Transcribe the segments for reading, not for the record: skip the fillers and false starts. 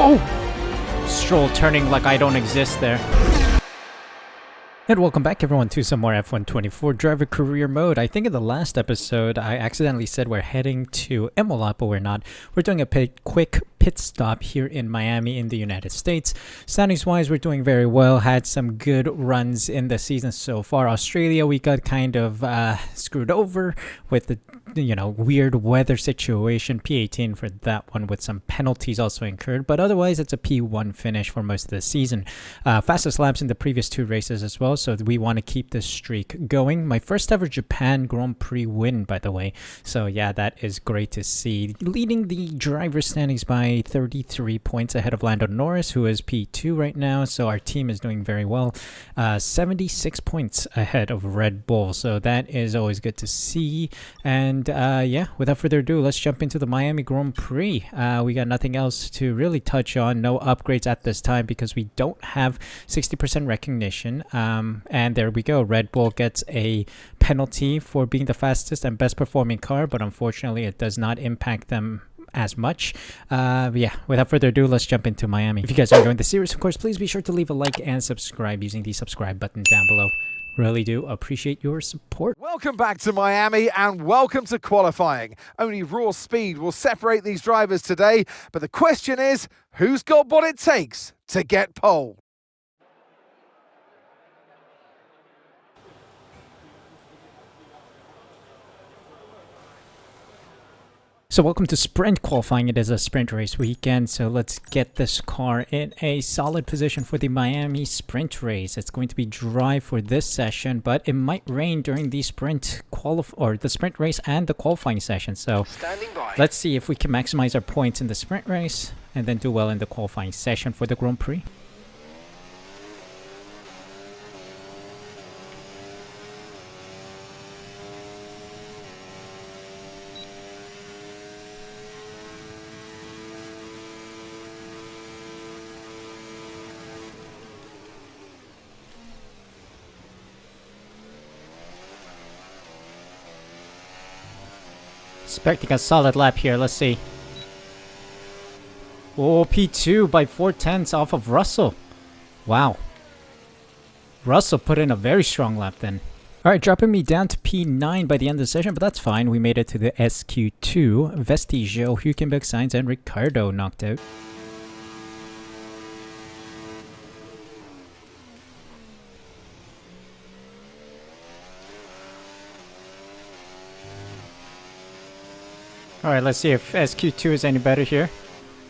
Whoa! Stroll turning like I don't exist there. And welcome back everyone to some more F124 driver career mode. I think in the last episode I accidentally said we're heading to Imola, but we're not. We're doing a quick pit stop here in Miami in the United States. Standings wise, we're doing very well. Had some good runs in the season so far. Australia, we got kind of screwed over with the weird weather situation. P18 for that one with some penalties also incurred, but otherwise it's a P1 finish for most of the season. Fastest laps in the previous two races as well, so we want to keep this streak going. My first ever Japan Grand Prix win, by the way, so yeah, that is great to see. Leading the driver standings by 33 points ahead of Lando Norris, who is P2 right now, so our team is doing very well. 76 points ahead of Red Bull, so that is always good to see. And yeah, without further ado, let's jump into the Miami Grand Prix. We got nothing else to really touch on, no upgrades at this time because we don't have 60% recognition. And there we go, Red Bull gets a penalty for being the fastest and best performing car, but unfortunately it does not impact them as much. Yeah, without further ado, let's jump into Miami. If you guys are enjoying the series, of course, please be sure to leave a like and subscribe using the subscribe button down below. Really do appreciate your support. Welcome back to Miami and welcome to qualifying. Only raw speed will separate these drivers today, but the question is, who's got what it takes to get pole? So welcome to sprint qualifying. It is a sprint race weekend, so let's get this car in a solid position for the Miami sprint race. It's going to be dry for this session, but it might rain during the sprint the sprint race and the qualifying session. So let's see if we can maximize our points in the sprint race and then do well in the qualifying session for the Grand Prix. Expecting a solid lap here. Let's see. Oh, P2 by 4/10 off of Russell. Wow. Russell put in a very strong lap then. Alright, dropping me down to P9 by the end of the session, but that's fine. We made it to the SQ2. Vestigio, Hülkenberg, Sainz, and Ricciardo knocked out. Alright, let's see if SQ2 is any better here.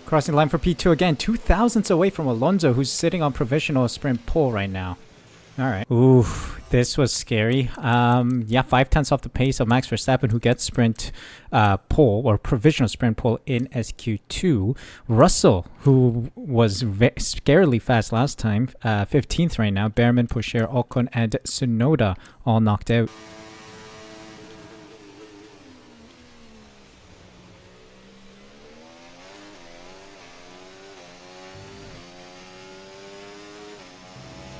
Crossing the line for P2 again. 2 thousandths away from Alonso, who's sitting on provisional sprint pole right now. Alright. Ooh, this was scary. Yeah, 5 tenths off the pace of Max Verstappen, who gets sprint pole, or provisional sprint pole in SQ2. Russell, who was scarily fast last time, 15th right now. Behrman, Pocher, Ocon, and Tsunoda all knocked out.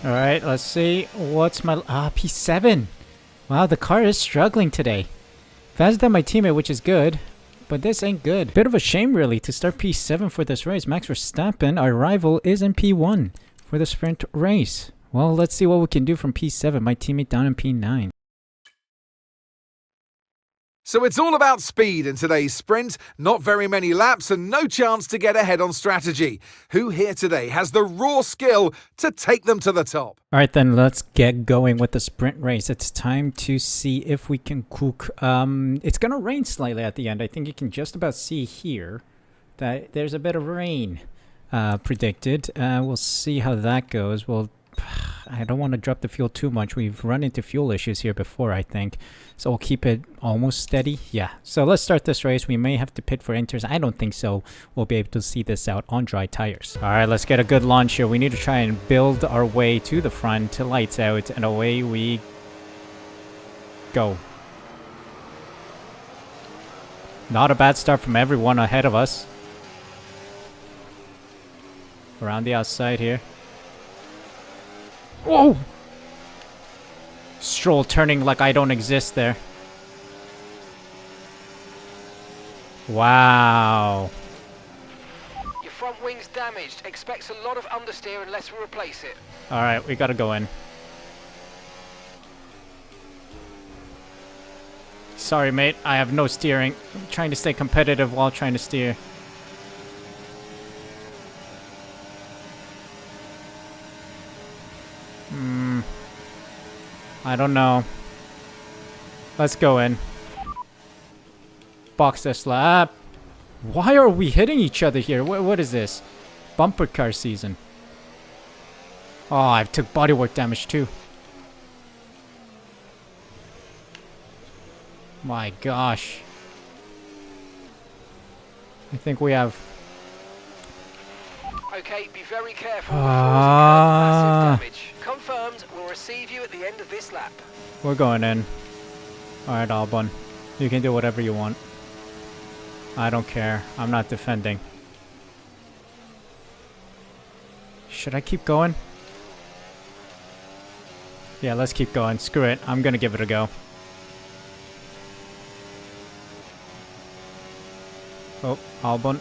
Alright, let's see. What's my... P7. Wow, the car is struggling today. Faster than my teammate, which is good. But this ain't good. Bit of a shame, really, to start P7 for this race. Max Verstappen, our rival, is in P1 for the sprint race. Well, let's see what we can do from P7. My teammate down in P9. So it's all about speed in today's sprint, not very many laps and no chance to get ahead on strategy. Who here today has the raw skill to take them to the top? Alright then, let's get going with the sprint race. It's time to see if we can cook. It's gonna rain slightly at the end. I think you can just about see here that there's a bit of rain predicted. We'll see how that goes. I don't want to drop the fuel too much. We've run into fuel issues here before, I think. So we'll keep it almost steady. Yeah. So let's start this race. We may have to pit for inters. I don't think so. We'll be able to see this out on dry tires. All right, let's get a good launch here. We need to try and build our way to the front, to lights out, and away we go. Not a bad start from everyone ahead of us. Around the outside here. Whoa! Stroll turning like I don't exist there. Wow. Your front wing wing's damaged. Expects a lot of understeer unless we replace it. Alright, we gotta go in. Sorry, mate. I have no steering. I'm trying to stay competitive while trying to steer. I don't know. Let's go in. Box this lap. Why are we hitting each other here? What is this? Bumper car season. Oh, I took bodywork damage too. My gosh. I think we have... Okay, be very careful. Massive damage. Confirmed, we'll receive you at the end of this lap. We're going in. Alright, Albon. You can do whatever you want. I don't care. I'm not defending. Should I keep going? Yeah, let's keep going. Screw it. I'm gonna give it a go. Oh, Albon.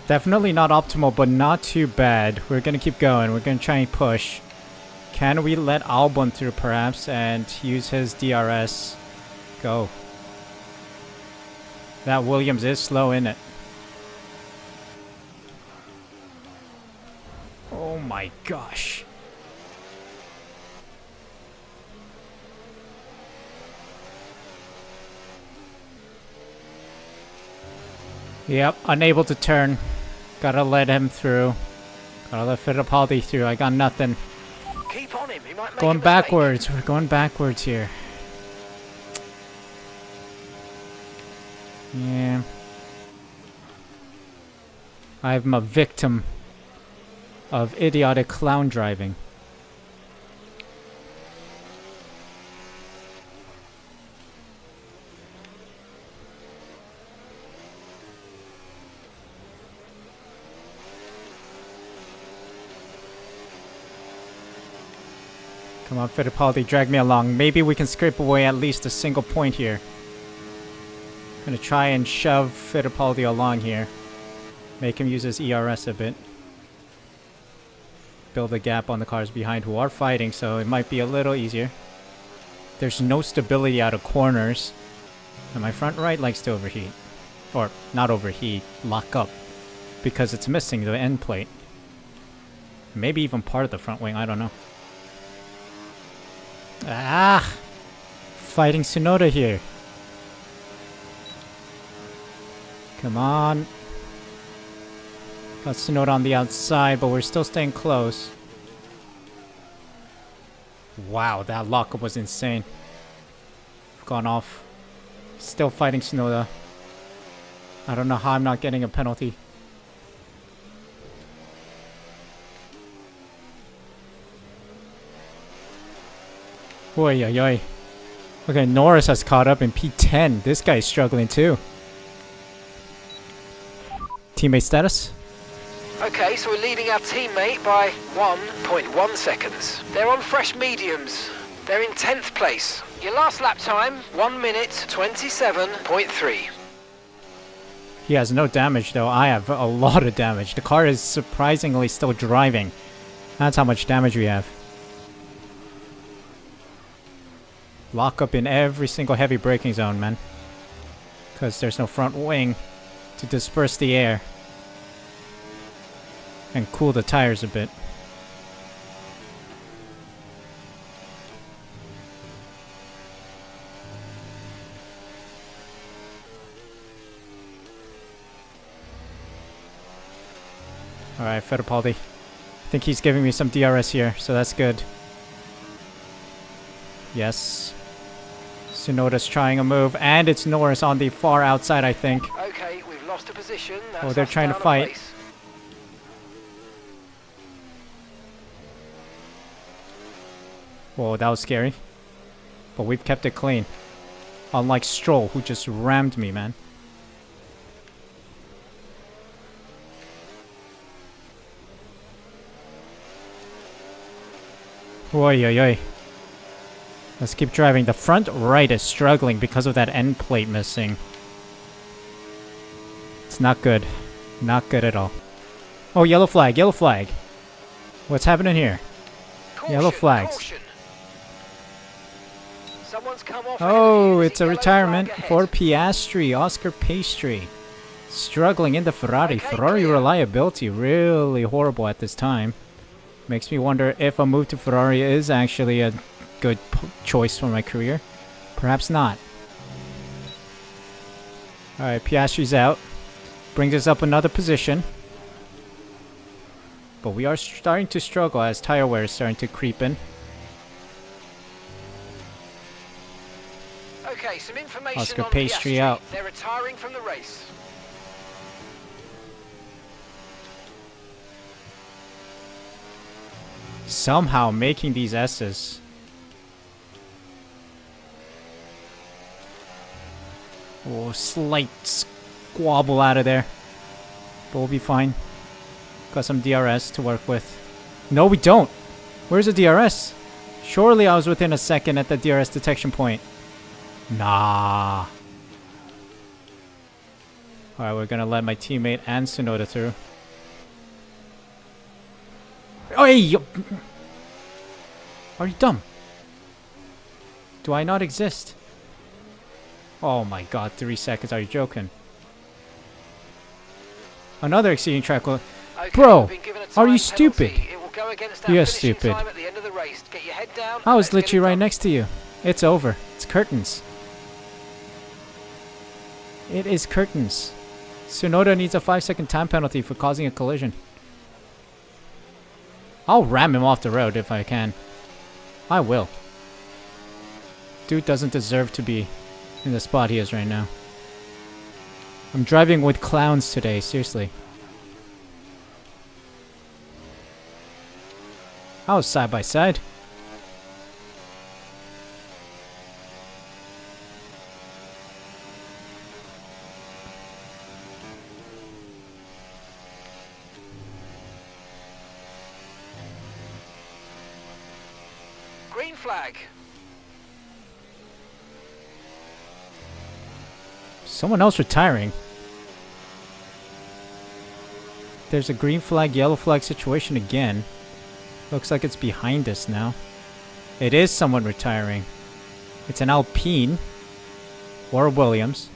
Definitely not optimal, but not too bad. We're gonna keep going. We're gonna try and push. Can we let Albon through perhaps and use his DRS? Go. That Williams is slow, in it. Oh my gosh. Yep, unable to turn. Gotta let him through. Gotta let Fittipaldi through. I got nothing. Keep on him. He might make Going a mistake. backwards. We're going backwards here. Yeah. I'm a victim of idiotic clown driving. Come on, Fittipaldi, drag me along. Maybe we can scrape away at least a single point here. Gonna try and shove Fittipaldi along here. Make him use his ERS a bit. Build a gap on the cars behind who are fighting, so it might be a little easier. There's no stability out of corners. And my front right likes to overheat. Or, not overheat, lock up. Because it's missing the end plate. Maybe even part of the front wing, I don't know. Ah! Fighting Tsunoda here. Come on. Got Tsunoda on the outside, but we're still staying close. Wow, that lockup was insane. Gone off. Still fighting Tsunoda. I don't know how I'm not getting a penalty. Oy, oy, oy. Okay, Norris has caught up in P10. This guy's struggling too. Teammate status? Okay, so we're leading our teammate by 1.1 seconds. They're on fresh mediums. They're in 10th place. Your last lap time, 1 minute 27.3. He has no damage though. I have a lot of damage. The car is surprisingly still driving. That's how much damage we have. Lock up in every single heavy braking zone, man. Because there's no front wing to disperse the air. And cool the tires a bit. Alright, Fittipaldi. I think he's giving me some DRS here, so that's good. Yes. Tsunoda's trying a move, and it's Norris on the far outside, I think. Okay, we've lost a position. Oh, they're trying to fight. Whoa, that was scary. But we've kept it clean. Unlike Stroll, who just rammed me, man. Oi, oi, oi. Let's keep driving. The front right is struggling because of that end plate missing. It's not good. Not good at all. Oh, yellow flag, yellow flag. What's happening here? Caution, Yellow flags. caution. Someone's come off Oh, ahead. it's a Yellow retirement flag ahead. for Piastri, Oscar Piastri. Struggling in the Ferrari. Okay, Ferrari clear. reliability really horrible at this time. Makes me wonder if a move to Ferrari is actually a good choice for my career. Perhaps not. Alright, Piastri's out. Brings us up another position. But we are starting to struggle as tire wear is starting to creep in. Okay, some information Oscar on Piastri Piastri. out. They're retiring from the race. Somehow making these S's. Oh, slight squabble out of there. But we'll be fine. Got some DRS to work with. No, we don't. Where's the DRS? Surely I was within a second at the DRS detection point. Nah. Alright, we're gonna let my teammate and Tsunoda through. Oh, hey! Are you dumb? Do I not exist? Oh my god, 3 seconds. Are you joking? Another exceeding track. Okay, Bro, we've been given a are time you penalty. stupid? It will go against our You're finishing stupid. time at the end of the race. Get your head down. I was and let's get literally it right done. next to you. It's over. It's curtains. It is curtains. Tsunoda needs a 5-second time penalty for causing a collision. I'll ram him off the road if I can. I will. Dude doesn't deserve to be in the spot he is right now. I'm driving with clowns today, seriously. I was side by side. Green flag. Someone else retiring. There's a green flag, yellow flag situation again. Looks like it's behind us now. It is someone retiring. It's an Alpine or a Williams.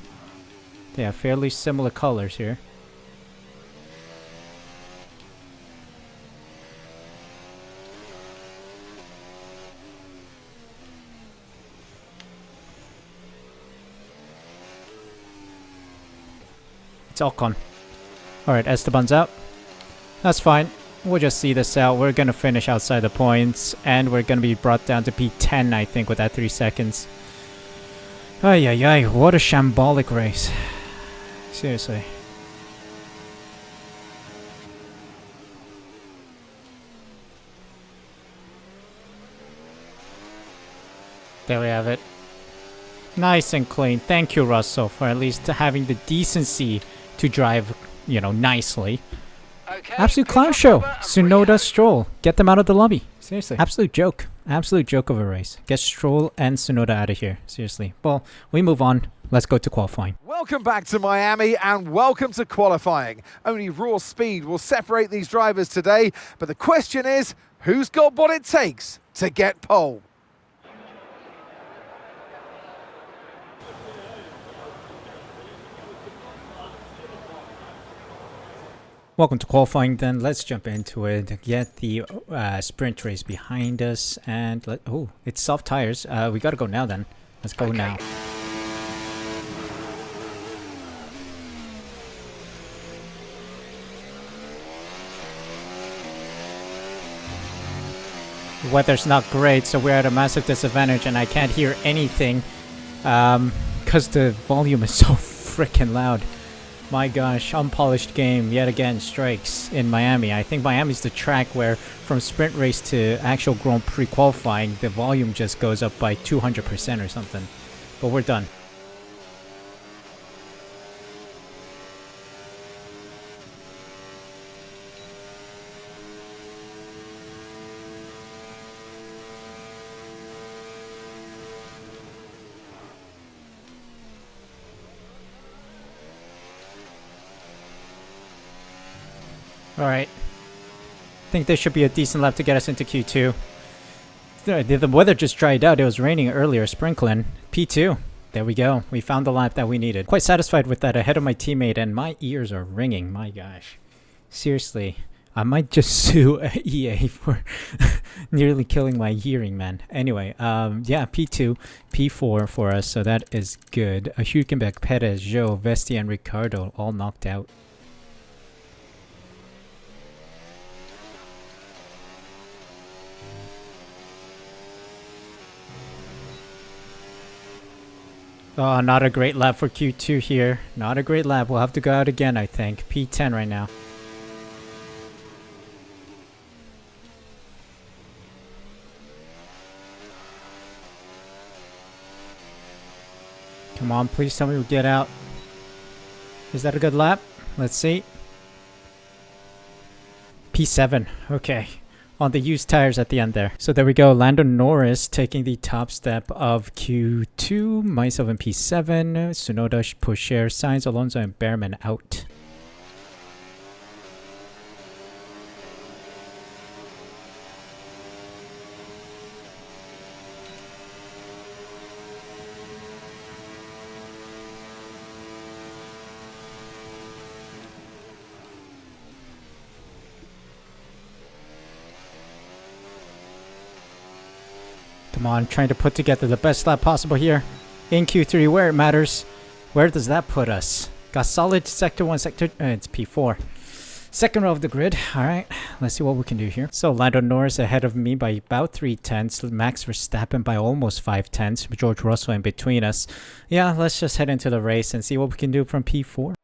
They have fairly similar colors here. It's Ocon. Alright, Esteban's out. That's fine. We'll just see this out. We're gonna finish outside the points, and we're gonna be brought down to P10, I think, with that 3 seconds. Ay, ay, ay. What a shambolic race. Seriously. There we have it. Nice and clean. Thank you, Russell, for at least having the decency to drive, you know, nicely. Okay. Absolute good clown luck, show. Robert. Tsunoda, Stroll. Get them out of the lobby. Seriously. Absolute joke. Absolute joke of a race. Get Stroll and Tsunoda out of here. Seriously. Well, we move on. Let's go to qualifying. Welcome back to Miami and welcome to qualifying. Only raw speed will separate these drivers today, but the question is, who's got what it takes to get pole? Welcome to qualifying then. Let's jump into it. Get the sprint race behind us and oh, it's soft tires. We gotta go now then. Let's go now. The weather's not great, so we're at a massive disadvantage and I can't hear anything because the volume is so freaking loud. My gosh, unpolished game yet again strikes in Miami. I think Miami's the track where from sprint race to actual Grand Prix qualifying, the volume just goes up by 200% or something. But we're done. Alright. I think this should be a decent lap to get us into Q2. The weather just dried out. It was raining earlier, sprinkling. P2. There we go. We found the lap that we needed. Quite satisfied with that, ahead of my teammate, and my ears are ringing. My gosh. Seriously. I might just sue EA for nearly killing my hearing, man. Anyway, yeah, P2, P4 for us, so that is good. Hülkenberg, Perez, Zhou, Vesti, and Ricardo all knocked out. Oh, not a great lap for Q2 here. Not a great lap. We'll have to go out again, I think. P10 right now. Come on, please tell me we get out. Is that a good lap? Let's see. P7. Okay. On the used tires at the end there. So there we go. Lando Norris taking the top step of Q2. Myself in P7. Tsunoda, Pocher, Sainz, Alonso, and Behrman out. Come on, trying to put together the best lap possible here in Q3 where it matters. Where does that put us? Got solid sector 1, sector... it's P4. Second row of the grid. Alright, let's see what we can do here. So Lando Norris ahead of me by about 3/10. Max Verstappen by almost 5/10. George Russell in between us. Yeah, let's just head into the race and see what we can do from P4.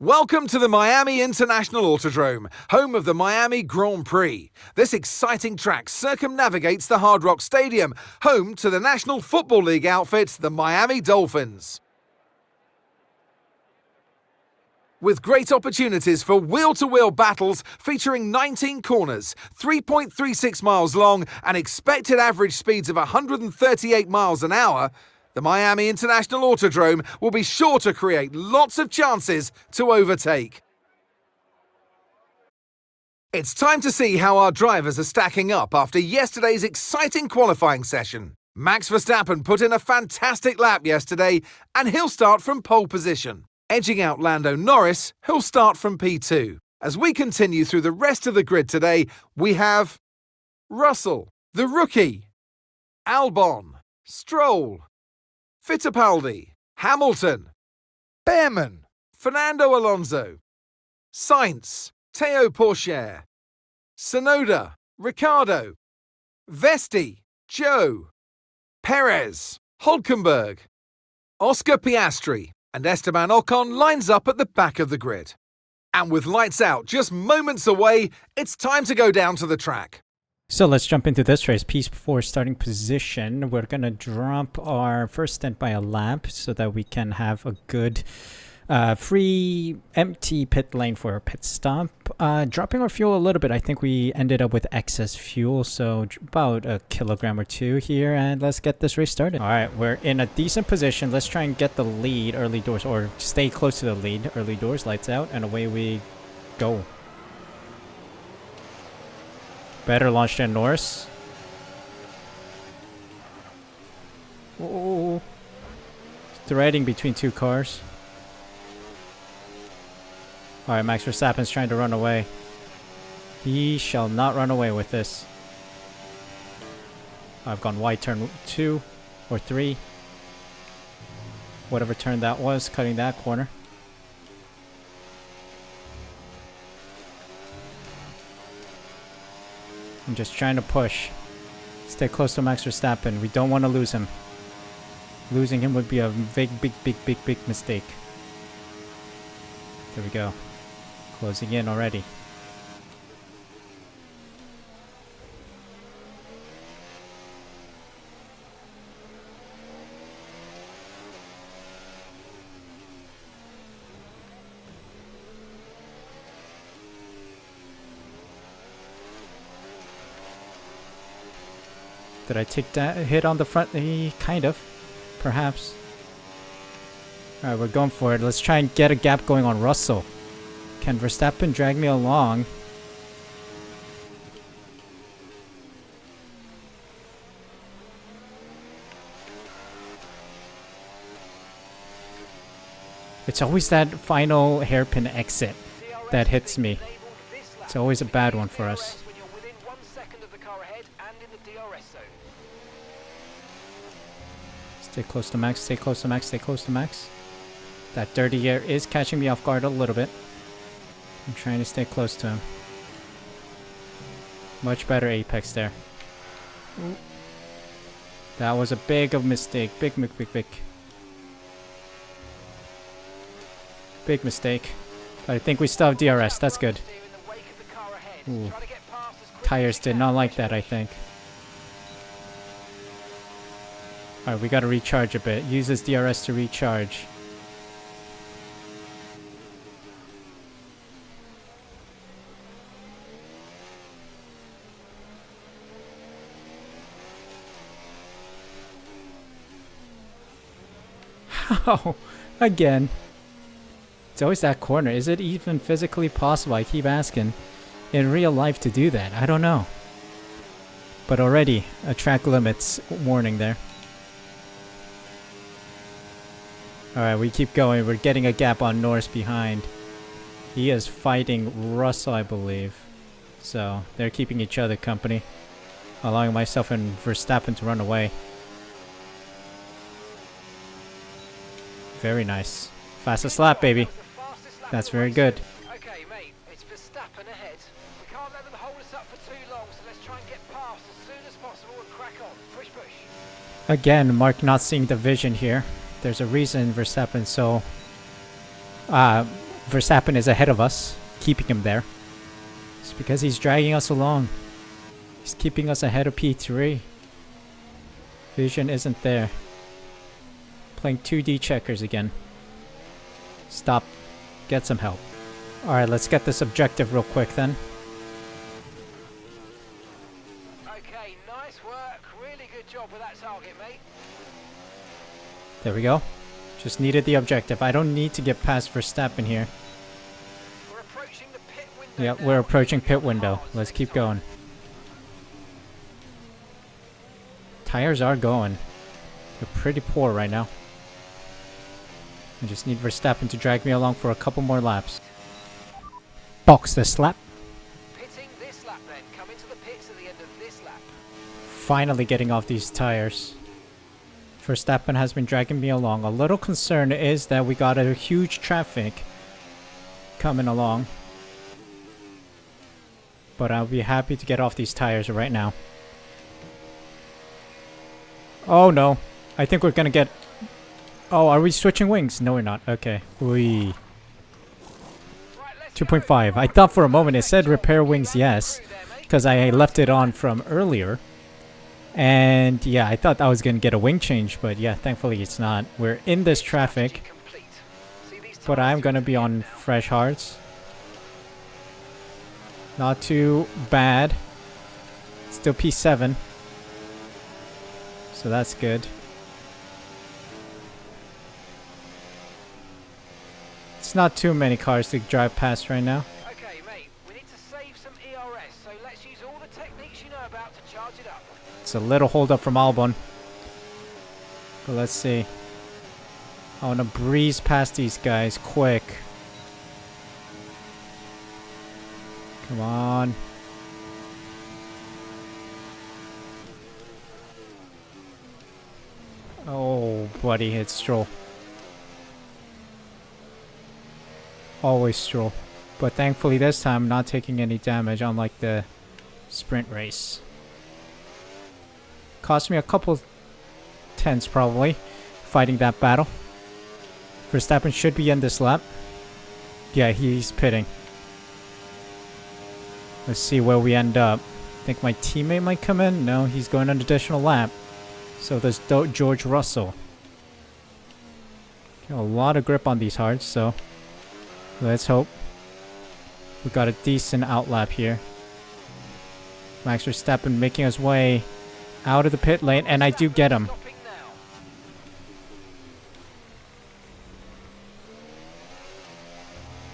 Welcome to the Miami International Autodrome, home of the Miami Grand Prix. This exciting track circumnavigates the Hard Rock Stadium, home to the National Football League outfit, the Miami Dolphins. With great opportunities for wheel-to-wheel battles featuring 19 corners, 3.36 miles long and expected average speeds of 138 miles an hour, the Miami International Autodrome will be sure to create lots of chances to overtake. It's time to see how our drivers are stacking up after yesterday's exciting qualifying session. Max Verstappen put in a fantastic lap yesterday and he'll start from pole position. Edging out Lando Norris, who'll start from P2. As we continue through the rest of the grid today, we have Russell, the rookie, Albon, Stroll, Fittipaldi, Hamilton, Behrman, Fernando Alonso, Sainz, Théo Pourchaire, Tsunoda, Ricardo, Vesti, Zhou, Perez, Hülkenberg, Oscar Piastri, and Esteban Ocon lines up at the back of the grid. And with lights out just moments away, it's time to go down to the track. So let's jump into this race. P4 starting position. We're going to drop our first stint by a lap so that we can have a good free empty pit lane for our pit stop. Dropping our fuel a little bit. I think we ended up with excess fuel, so about a kilogram or two here, and let's get this race started. All right, we're in a decent position. Let's try and get the lead early doors, or stay close to the lead early doors. Lights out, and away we go. Better launch than Norris. Oh, threading between two cars. Alright, Max Verstappen's trying to run away. He shall not run away with this. I've gone wide turn 2 or 3. Whatever turn that was, cutting that corner. I'm just trying to push. Stay close to Max Verstappen. We don't want to lose him. Losing him would be a big mistake. There we go. Closing in already. Did I take that hit on the front? Kind of. Perhaps. Alright, we're going for it. Let's try and get a gap going on Russell. Can Verstappen drag me along? It's always that final hairpin exit that hits me. It's always a bad one for us. Stay close to Max, stay close to Max, stay close to Max. That dirty air is catching me off guard a little bit. I'm trying to stay close to him. Much better apex there. Ooh. That was a big of mistake. Big mistake. But I think we still have DRS. That's good. Ooh. Tires did not like that, I think. Alright, we gotta recharge a bit. Use this DRS to recharge. How? Again. It's always that corner. Is it even physically possible? I keep asking. In real life to do that? I don't know. But already, a track limits warning there. Alright, we keep going. We're getting a gap on Norris behind. He is fighting Russell, I believe. So, they're keeping each other company. Allowing myself and Verstappen to run away. Very nice. Fastest lap, baby. That's very good. Okay, mate, it's Verstappen ahead. We can't let them hold us up for too long, so let's try and get past as soon as possible and crack on. Push. Again, Mark not seeing the vision here. There's a reason Verstappen Verstappen is ahead of us, keeping him there. It's because he's dragging us along. He's keeping us ahead of P3. Vision isn't there. Playing 2D checkers again. Stop. Get some help. Alright, let's get this objective real quick then. Okay, nice work. Really good job with that target, mate. There we go. Just needed the objective. I don't need to get past Verstappen here. We're approaching the pit window. Yeah, we're approaching pit window. Let's keep going. Tires are going. They're pretty poor right now. I just need Verstappen to drag me along for a couple more laps. Box this lap. Pitting this lap then. Come into the pits at the end of this lap. Finally getting off these tires. Verstappen has been dragging me along. A little concern is that we got a huge traffic coming along. But I'll be happy to get off these tires right now. Oh no. I think we're gonna get... Oh, are we switching wings? No, we're not. Okay. Wee. 2.5. I thought for a moment it said repair wings yes. Because I left it on from earlier. And yeah, I thought I was going to get a wing change. But yeah, thankfully it's not. We're in this traffic. But I'm going to be on fresh hards. Not too bad. Still P7. So that's good. It's not too many cars to drive past right now. Okay, mate, we need to save some ERS, so let's use all the techniques you know about to charge it up. It's a little hold up from Albon. But let's see. I want to breeze past these guys quick. Come on. Oh, buddy, it's Stroll. Always Stroll. But thankfully this time I'm not taking any damage, unlike the sprint race. Cost me a couple tenths probably. fighting that battle. Verstappen should be in this lap. Yeah, he's pitting. Let's see where we end up. I think my teammate might come in. No, he's going an additional lap. So there's George Russell. Got a lot of grip on these hards, so let's hope. We got a decent outlap here. Max Verstappen making his way out of the pit lane, and I do get him.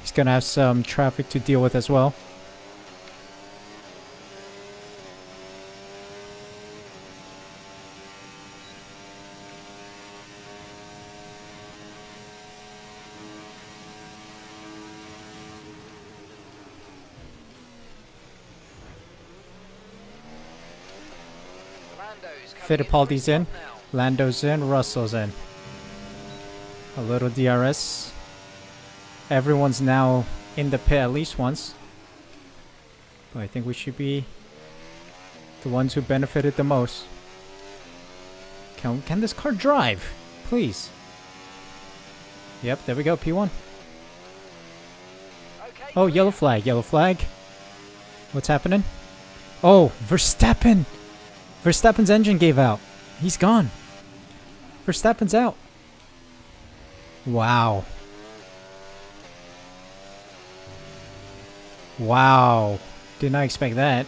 He's gonna have some traffic to deal with as well. Fittipaldi's in, Lando's in, Russell's in. A little DRS. Everyone's now in the pit at least once. But I think we should be the ones who benefited the most. Can this car drive? Please. Yep, there we go, P1. Oh, yellow flag, yellow flag. What's happening? Oh, Verstappen! Verstappen's engine gave out. He's gone. Verstappen's out. Wow. Wow. Did not expect that.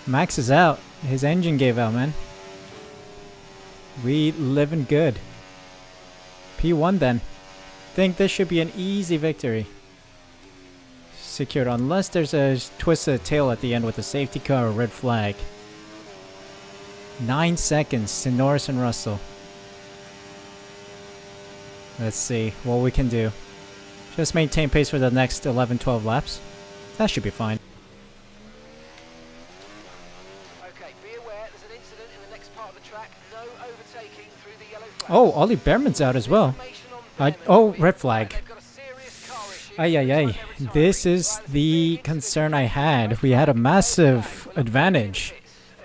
Max is out. His engine gave out, man. We living good. P1 then. Think this should be an easy victory. Secured unless there's a twist of the tail at the end with a safety car or red flag. 9 seconds to Norris and Russell. Let's see what we can do. Just maintain pace for the next 11-12 laps. That should be fine. Okay, be aware there's an incident in the next part of the track. No overtaking through the yellow flag. Oh, Ollie Behrman's out as well. Oh, red flag. Ay, ay, ay. This is the concern I had. We had a massive advantage.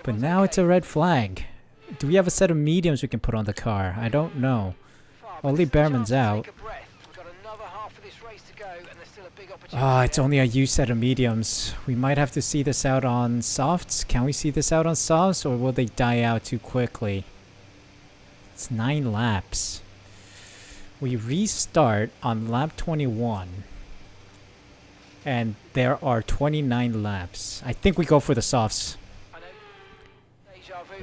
But now it's a red flag. Do we have a set of mediums we can put on the car? I don't know. Ollie Behrman's out. Ah, it's only a U set of mediums. We might have to see this out on softs. Can we see this out on softs, or will they die out too quickly? It's 9 laps. We restart on lap 21. And there are 29 laps. I think we go for the softs.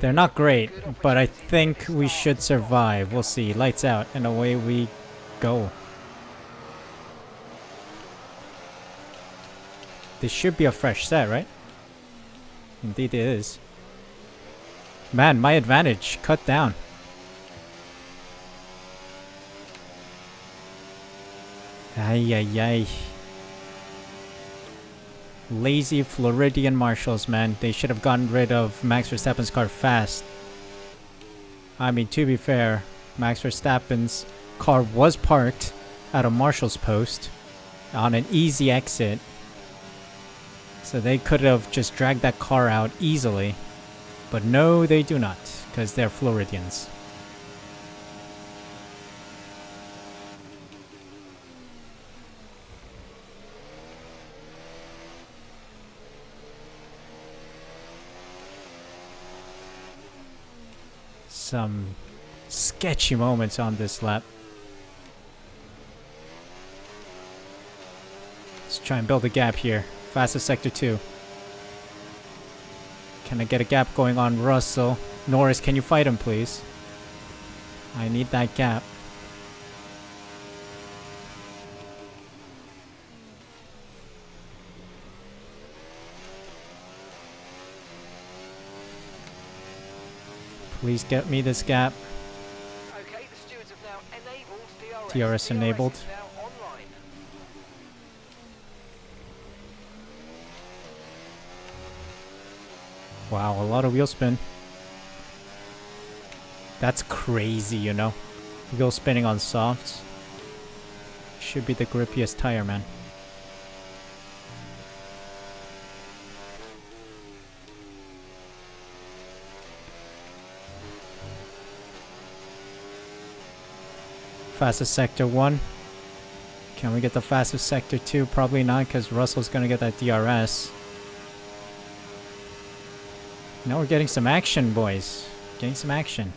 They're not great, but I think we should survive. We'll see. Lights out, and away we go. This should be a fresh set, right? Indeed it is. Man, my advantage cut down. Ay, ay, ay. Lazy Floridian marshals, man. They should have gotten rid of Max Verstappen's car fast. I mean, to be fair, Max Verstappen's car was parked at a marshal's post on an easy exit. So they could have just dragged that car out easily. But no, they do not, because they're Floridians. Some sketchy moments on this lap. Let's try and build a gap here. Fastest sector 2. Can I get a gap going on Russell? Norris, can you fight him, please? I need that gap. Please get me this gap. Okay, the stewards have now enabled DRS enabled. is now online. Wow, a lot of wheel spin. That's crazy, you know. Wheel spinning on softs. Should be the grippiest tire, man. Fastest sector 1. Can we get the fastest sector 2? Probably not, because Russell's gonna get that DRS. Now we're getting some action, boys. Getting some action.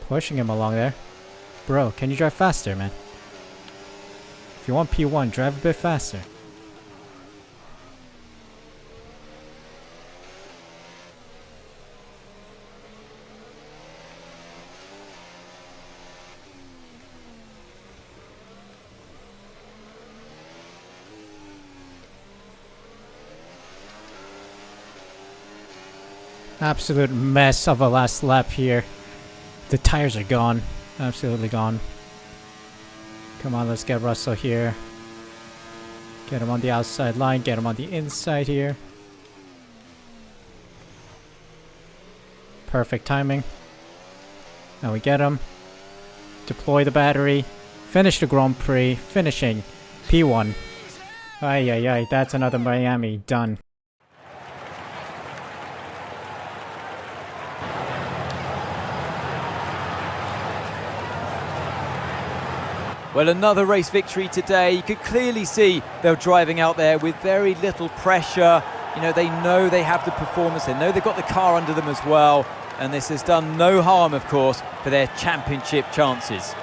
Pushing him along there. Bro, can you drive faster, man? If you want P1, drive a bit faster. Absolute mess of a last lap here. The tires are gone. Absolutely gone. Come on, let's get Russell here. Get him on the outside line. Get him on the inside here. Perfect timing. Now we get him. Deploy the battery. Finish the Grand Prix. Finishing P1. Ay, ay, ay. That's another Miami. Done. Well, another race victory today. You could clearly see they're driving out there with very little pressure. You know they have the performance, they know they've got the car under them as well, and this has done no harm, of course, for their championship chances.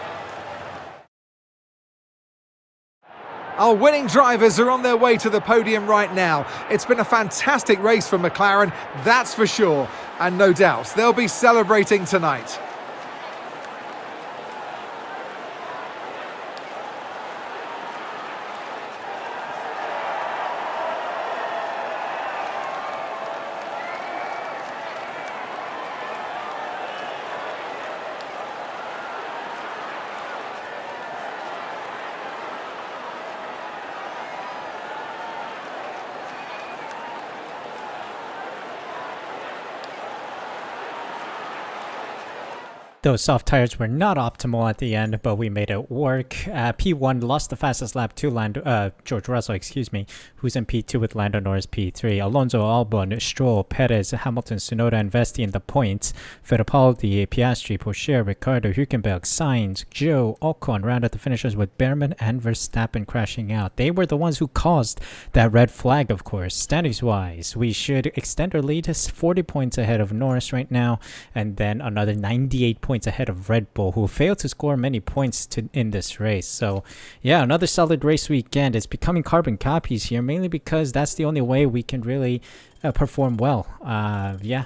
Our winning drivers are on their way to the podium right now. It's been a fantastic race for McLaren, that's for sure, and no doubt they'll be celebrating tonight. Those soft tires were not optimal at the end, but we made it work. P1 lost the fastest lap to George Russell, excuse me, who's in P2 with Lando Norris P3. Alonso, Albon, Stroll, Perez, Hamilton, Tsunoda, and Vesti in the points. Fittipaldi, Piastri, Pocher, Ricciardo, Hülkenberg, Sainz, Joe, Ocon rounded the finishers with Behrman and Verstappen crashing out. They were the ones who caused that red flag, of course. Standings-wise, we should extend our lead to 40 points ahead of Norris right now, and then another 98 points ahead of Red Bull, who failed to score many points in this race. So yeah, another solid race weekend. It's becoming carbon copies here, mainly because that's the only way we can really perform well. Yeah,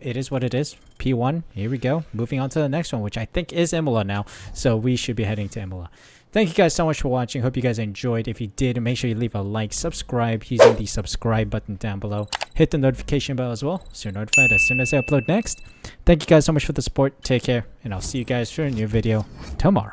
it is what it is. P1, here we go. Moving on to the next one, which I think is Imola now. So we should be heading to Imola. Thank you guys so much for watching. Hope you guys enjoyed. If you did, make sure you leave a like, subscribe using the subscribe button down below. Hit the notification bell as well, so you're notified as soon as I upload next. Thank you guys so much for the support. Take care, and I'll see you guys for a new video tomorrow.